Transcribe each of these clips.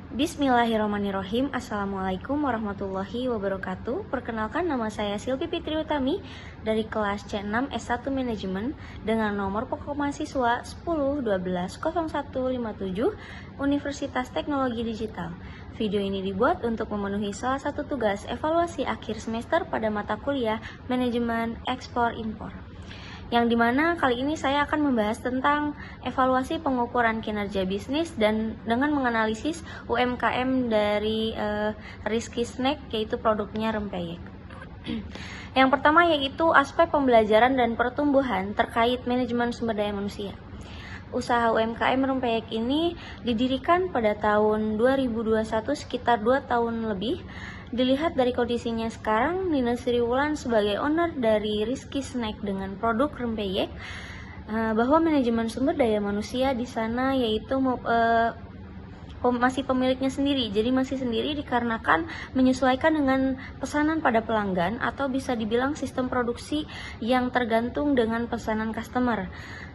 Bismillahirrahmanirrahim. Assalamualaikum warahmatullahi wabarakatuh. Perkenalkan, nama saya Silvi Fitri Utami dari kelas C6 S1 Manajemen dengan nomor pokok mahasiswa 10120157 Universitas Teknologi Digital. Video ini dibuat untuk memenuhi salah satu tugas evaluasi akhir semester pada mata kuliah Manajemen Ekspor Impor, yang dimana kali ini saya akan membahas tentang evaluasi pengukuran kinerja bisnis dan dengan menganalisis UMKM dari Rizky Snack, yaitu produknya rempeyek. Yang pertama yaitu aspek pembelajaran dan pertumbuhan terkait manajemen sumber daya manusia. Usaha UMKM rempeyek ini didirikan pada tahun 2021, sekitar 2 tahun lebih. Dilihat dari kondisinya sekarang, Nina Sri Wulan sebagai owner dari Rizky Snack dengan produk rempeyek, bahwa manajemen sumber daya manusia di sana yaitu masih pemiliknya sendiri, jadi masih sendiri dikarenakan menyesuaikan dengan pesanan pada pelanggan, atau bisa dibilang sistem produksi yang tergantung dengan pesanan customer.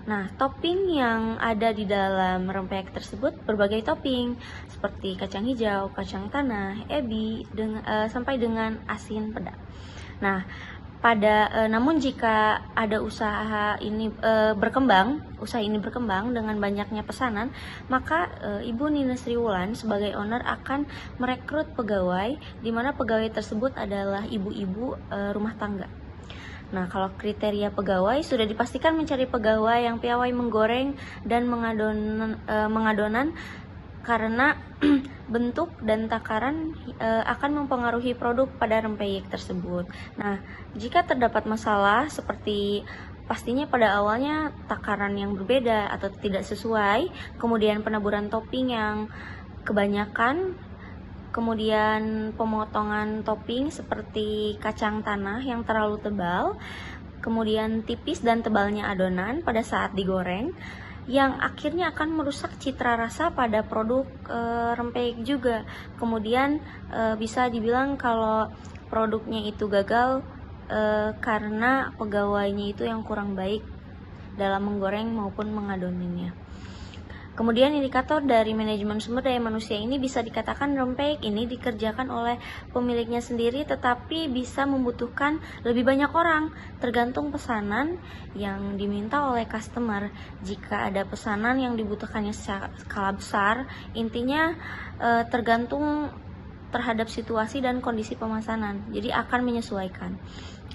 Nah, topping yang ada di dalam rempeyek tersebut berbagai topping seperti kacang hijau, kacang tanah, ebi, sampai dengan asin peda. Nah, namun jika ada usaha ini berkembang dengan banyaknya pesanan, maka Ibu Nina Sri Wulan sebagai owner akan merekrut pegawai, di mana pegawai tersebut adalah ibu-ibu rumah tangga. Nah, kalau kriteria pegawai sudah dipastikan mencari pegawai yang piawai menggoreng dan mengadonan, karena bentuk dan takaran akan mempengaruhi produk pada rempeyek tersebut. Nah, jika terdapat masalah seperti pastinya pada awalnya takaran yang berbeda atau tidak sesuai, kemudian penaburan topping yang kebanyakan, kemudian pemotongan topping seperti kacang tanah yang terlalu tebal, kemudian tipis dan tebalnya adonan pada saat digoreng, yang akhirnya akan merusak citra rasa pada produk rempeyek juga. Kemudian bisa dibilang kalau produknya itu gagal karena pegawainya itu yang kurang baik dalam menggoreng maupun mengadoninya. Kemudian indikator dari manajemen sumber daya manusia ini bisa dikatakan rempeyek ini dikerjakan oleh pemiliknya sendiri, tetapi bisa membutuhkan lebih banyak orang tergantung pesanan yang diminta oleh customer. Jika ada pesanan yang dibutuhkannya skala besar, intinya tergantung terhadap situasi dan kondisi pemesanan, jadi akan menyesuaikan.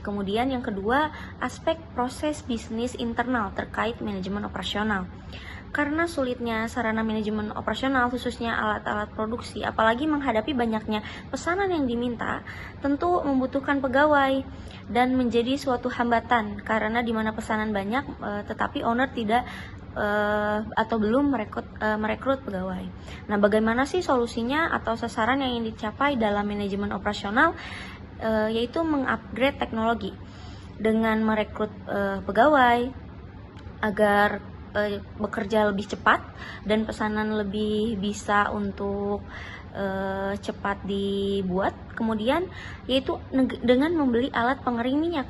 Kemudian yang kedua, aspek proses bisnis internal terkait manajemen operasional. Karena sulitnya sarana manajemen operasional, khususnya alat-alat produksi, apalagi menghadapi banyaknya pesanan yang diminta, tentu membutuhkan pegawai dan menjadi suatu hambatan karena di mana pesanan banyak tetapi owner tidak atau belum merekrut pegawai. Nah, bagaimana sih solusinya atau sasaran yang ingin dicapai dalam manajemen operasional? Yaitu mengupgrade teknologi dengan merekrut pegawai agar bekerja lebih cepat dan pesanan lebih bisa untuk cepat dibuat. Kemudian yaitu dengan membeli alat pengering minyak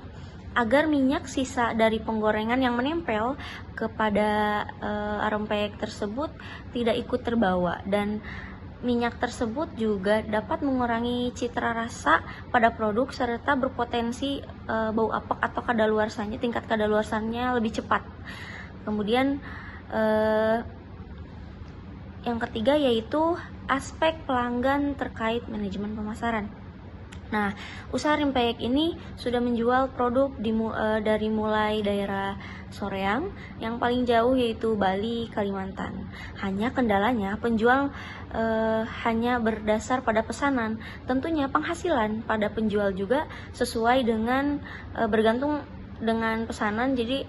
agar minyak sisa dari penggorengan yang menempel kepada rempeyek tersebut tidak ikut terbawa, dan minyak tersebut juga dapat mengurangi citra rasa pada produk serta berpotensi bau apek atau kadaluarsanya, tingkat kadaluarsanya lebih cepat. Kemudian yang ketiga yaitu aspek pelanggan terkait manajemen pemasaran. Nah, usaha rempeyek ini sudah menjual produk dari mulai daerah Soreang yang paling jauh yaitu Bali, Kalimantan. Hanya kendalanya penjual hanya berdasar pada pesanan. Tentunya penghasilan pada penjual juga sesuai dengan bergantung dengan pesanan, jadi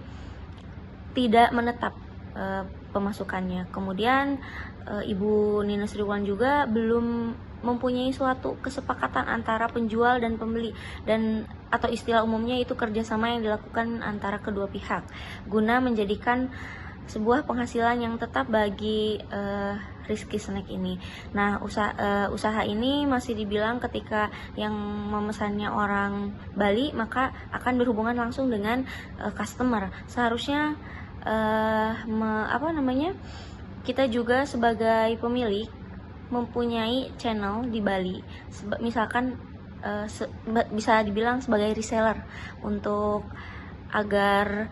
tidak menetap pemasukannya. Kemudian Ibu Nina Sri Wulan juga belum mempunyai suatu kesepakatan antara penjual dan pembeli, atau istilah umumnya itu kerjasama yang dilakukan antara kedua pihak guna menjadikan sebuah penghasilan yang tetap bagi Rizky Snack ini. Nah, usaha ini masih dibilang ketika yang memesannya orang Bali, maka akan berhubungan langsung dengan customer. Seharusnya kita juga sebagai pemilik mempunyai channel di Bali, misalkan bisa dibilang sebagai reseller, untuk agar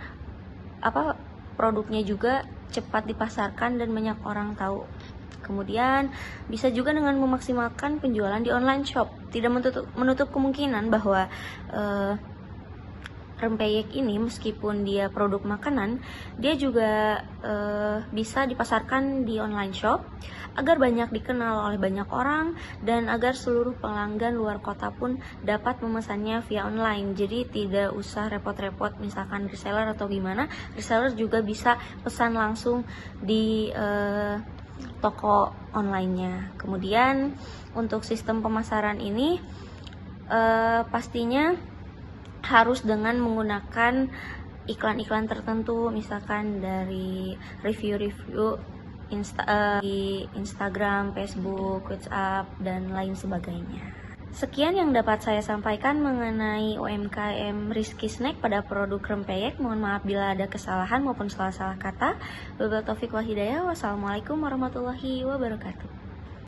produknya juga cepat dipasarkan dan banyak orang tahu. Kemudian bisa juga dengan memaksimalkan penjualan di online shop. Tidak menutup kemungkinan bahwa rempeyek ini meskipun dia produk makanan, dia juga bisa dipasarkan di online shop agar banyak dikenal oleh banyak orang dan agar seluruh pelanggan luar kota pun dapat memesannya via online. Jadi tidak usah repot-repot misalkan reseller atau gimana, reseller juga bisa pesan langsung di toko online-nya. Kemudian untuk sistem pemasaran ini pastinya harus dengan menggunakan iklan-iklan tertentu, misalkan dari review-review di Instagram, Facebook, WhatsApp, dan lain sebagainya. Sekian yang dapat saya sampaikan mengenai UMKM Rizky Snack pada produk rempeyek. Mohon maaf bila ada kesalahan maupun salah-salah kata. Wabillahi taufiq wal hidayah. Wassalamualaikum warahmatullahi wabarakatuh.